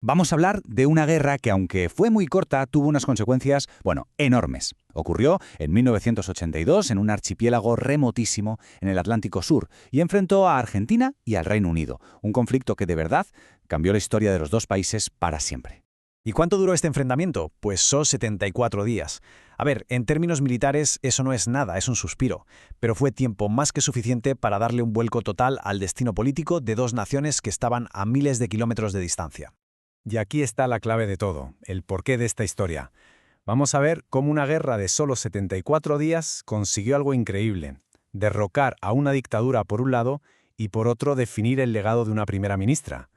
Vamos a hablar de una guerra que, aunque fue muy corta, tuvo unas consecuencias, bueno, enormes. Ocurrió en 1982 en un archipiélago remotísimo en el Atlántico Sur y enfrentó a Argentina y al Reino Unido, un conflicto que de verdad cambió la historia de los dos países para siempre. ¿Y cuánto duró este enfrentamiento? Pues son 74 días. A ver, en términos militares eso no es nada, es un suspiro, pero fue tiempo más que suficiente para darle un vuelco total al destino político de dos naciones que estaban a miles de kilómetros de distancia. Y aquí está la clave de todo, el porqué de esta historia. Vamos a ver cómo una guerra de solo 74 días consiguió algo increíble: derrocar a una dictadura por un lado y por otro definir el legado de una primera ministra.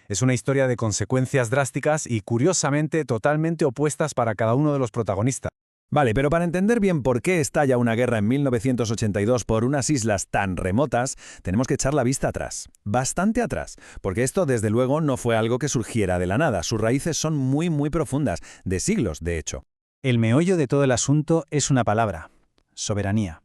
Es una historia de consecuencias drásticas y, curiosamente, totalmente opuestas para cada uno de los protagonistas. Vale, pero para entender bien por qué estalla una guerra en 1982 por unas islas tan remotas, tenemos que echar la vista atrás, bastante atrás, porque esto desde luego no fue algo que surgiera de la nada, sus raíces son muy profundas, de siglos de hecho. El meollo de todo el asunto es una palabra: soberanía.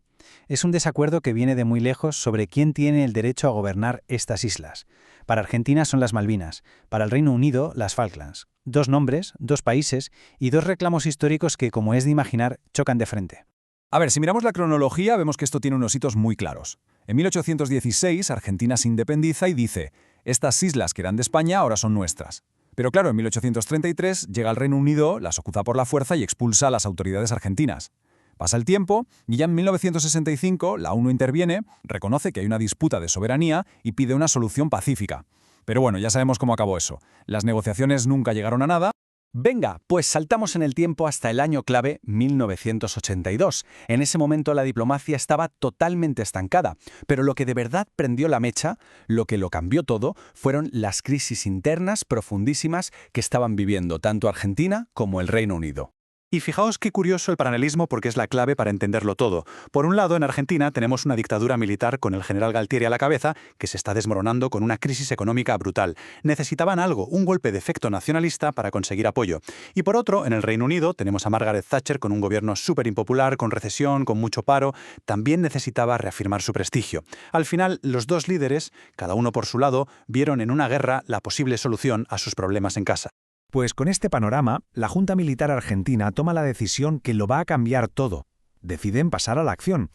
Es un desacuerdo que viene de muy lejos sobre quién tiene el derecho a gobernar estas islas. Para Argentina son las Malvinas, para el Reino Unido las Falklands. Dos nombres, dos países y dos reclamos históricos que, como es de imaginar, chocan de frente. A ver, si miramos la cronología, vemos que esto tiene unos hitos muy claros. En 1816, Argentina se independiza y dice: estas islas que eran de España ahora son nuestras. Pero claro, en 1833 llega el Reino Unido, las ocupa por la fuerza y expulsa a las autoridades argentinas. Pasa el tiempo y ya en 1965 la ONU interviene, reconoce que hay una disputa de soberanía y pide una solución pacífica. Pero bueno, ya sabemos cómo acabó eso. Las negociaciones nunca llegaron a nada. Venga, pues saltamos en el tiempo hasta el año clave 1982. En ese momento la diplomacia estaba totalmente estancada, pero lo que de verdad prendió la mecha, lo que lo cambió todo, fueron las crisis internas profundísimas que estaban viviendo tanto Argentina como el Reino Unido. Y fijaos qué curioso el paralelismo, porque es la clave para entenderlo todo. Por un lado, en Argentina tenemos una dictadura militar con el general Galtieri a la cabeza que se está desmoronando con una crisis económica brutal. Necesitaban algo, un golpe de efecto nacionalista para conseguir apoyo. Y por otro, en el Reino Unido tenemos a Margaret Thatcher con un gobierno súper impopular, con recesión, con mucho paro. También necesitaba reafirmar su prestigio. Al final, los dos líderes, cada uno por su lado, vieron en una guerra la posible solución a sus problemas en casa. Pues con este panorama, la Junta Militar Argentina toma la decisión que lo va a cambiar todo. Deciden pasar a la acción.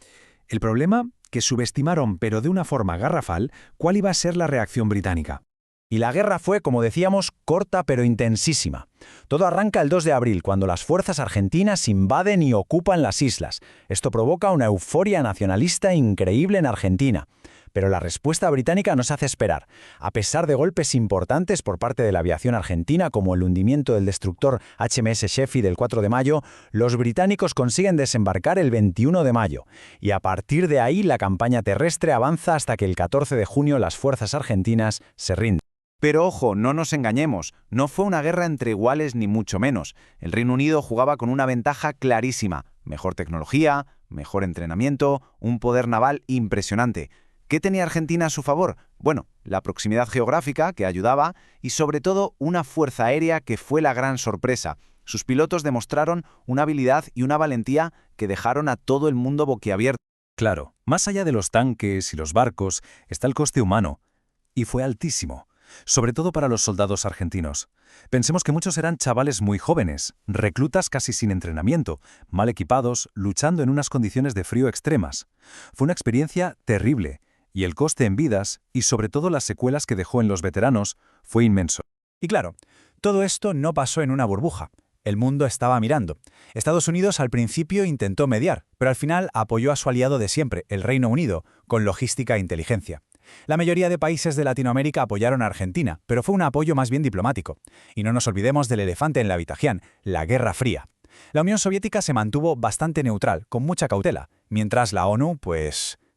El problema, que subestimaron, pero de una forma garrafal, cuál iba a ser la reacción británica. Y la guerra fue, como decíamos, corta pero intensísima. Todo arranca el 2 de abril, cuando las fuerzas argentinas invaden y ocupan las islas. Esto provoca una euforia nacionalista increíble en Argentina. Pero la respuesta británica no se hace esperar. A pesar de golpes importantes por parte de la aviación argentina, como el hundimiento del destructor HMS Sheffield el 4 de mayo, los británicos consiguen desembarcar el 21 de mayo. Y a partir de ahí la campaña terrestre avanza hasta que el 14 de junio las fuerzas argentinas se rinden. Pero ojo, no nos engañemos, no fue una guerra entre iguales ni mucho menos. El Reino Unido jugaba con una ventaja clarísima: mejor tecnología, mejor entrenamiento, un poder naval impresionante. ¿Qué tenía Argentina a su favor? Bueno, la proximidad geográfica, que ayudaba, y sobre todo una fuerza aérea que fue la gran sorpresa. Sus pilotos demostraron una habilidad y una valentía que dejaron a todo el mundo boquiabierto. Claro, más allá de los tanques y los barcos, está el coste humano. Y fue altísimo, sobre todo para los soldados argentinos. Pensemos que muchos eran chavales muy jóvenes, reclutas casi sin entrenamiento, mal equipados, luchando en unas condiciones de frío extremas. Fue una experiencia terrible. Y el coste en vidas, y sobre todo las secuelas que dejó en los veteranos, fue inmenso. Y claro, todo esto no pasó en una burbuja. El mundo estaba mirando. Estados Unidos al principio intentó mediar, pero al final apoyó a su aliado de siempre, el Reino Unido, con logística e inteligencia. La mayoría de países de Latinoamérica apoyaron a Argentina, pero fue un apoyo más bien diplomático. Y no nos olvidemos del elefante en la habitación, la Guerra Fría. La Unión Soviética se mantuvo bastante neutral, con mucha cautela, mientras la ONU,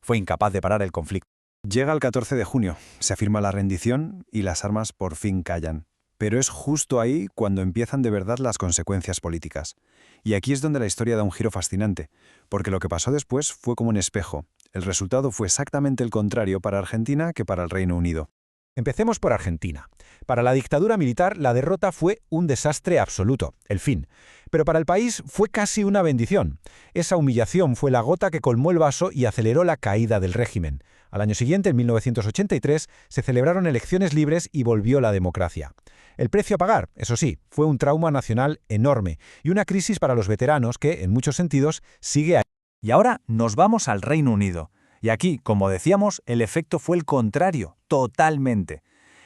fue incapaz de parar el conflicto. Llega el 14 de junio, se afirma la rendición y las armas por fin callan. Pero es justo ahí cuando empiezan de verdad las consecuencias políticas. Y aquí es donde la historia da un giro fascinante, porque lo que pasó después fue como un espejo. El resultado fue exactamente el contrario para Argentina que para el Reino Unido. Empecemos por Argentina. Para la dictadura militar, la derrota fue un desastre absoluto, el fin. Pero para el país fue casi una bendición. Esa humillación fue la gota que colmó el vaso y aceleró la caída del régimen. Al año siguiente, en 1983, se celebraron elecciones libres y volvió la democracia. El precio a pagar, eso sí, fue un trauma nacional enorme y una crisis para los veteranos que, en muchos sentidos, sigue ahí. Y ahora nos vamos al Reino Unido. Y aquí, como decíamos, el efecto fue el contrario, totalmente.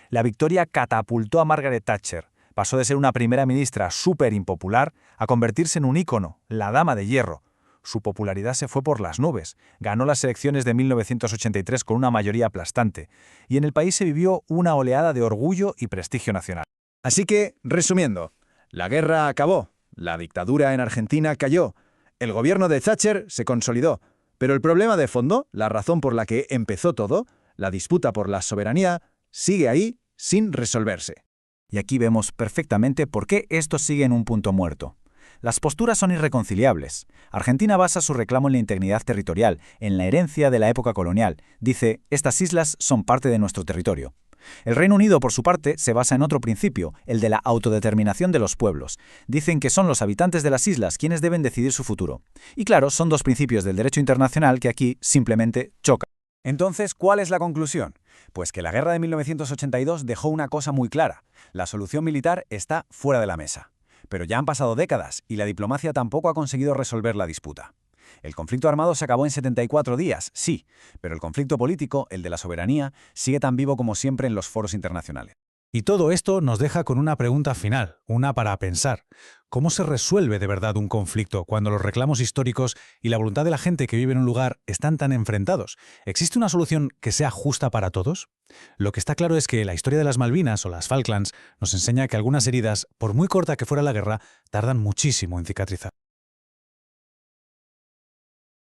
La victoria catapultó a Margaret Thatcher. Pasó de ser una primera ministra súper impopular a convertirse en un ícono, la Dama de Hierro. Su popularidad se fue por las nubes. Ganó las elecciones de 1983 con una mayoría aplastante. Y en el país se vivió una oleada de orgullo y prestigio nacional. Así que, resumiendo, la guerra acabó, la dictadura en Argentina cayó, el gobierno de Thatcher se consolidó, pero el problema de fondo, la razón por la que empezó todo, la disputa por la soberanía, sigue ahí sin resolverse. Y aquí vemos perfectamente por qué esto sigue en un punto muerto. Las posturas son irreconciliables. Argentina basa su reclamo en la integridad territorial, en la herencia de la época colonial. Dice, estas islas son parte de nuestro territorio. El Reino Unido, por su parte, se basa en otro principio, el de la autodeterminación de los pueblos. Dicen que son los habitantes de las islas quienes deben decidir su futuro. Y claro, son dos principios del derecho internacional que aquí simplemente chocan. Entonces, ¿cuál es la conclusión? Pues que la guerra de 1982 dejó una cosa muy clara. La solución militar está fuera de la mesa. Pero ya han pasado décadas y la diplomacia tampoco ha conseguido resolver la disputa. El conflicto armado se acabó en 74 días, sí, pero el conflicto político, el de la soberanía, sigue tan vivo como siempre en los foros internacionales. Y todo esto nos deja con una pregunta final, una para pensar. ¿Cómo se resuelve de verdad un conflicto cuando los reclamos históricos y la voluntad de la gente que vive en un lugar están tan enfrentados? ¿Existe una solución que sea justa para todos? Lo que está claro es que la historia de las Malvinas o las Falklands nos enseña que algunas heridas, por muy corta que fuera la guerra, tardan muchísimo en cicatrizar.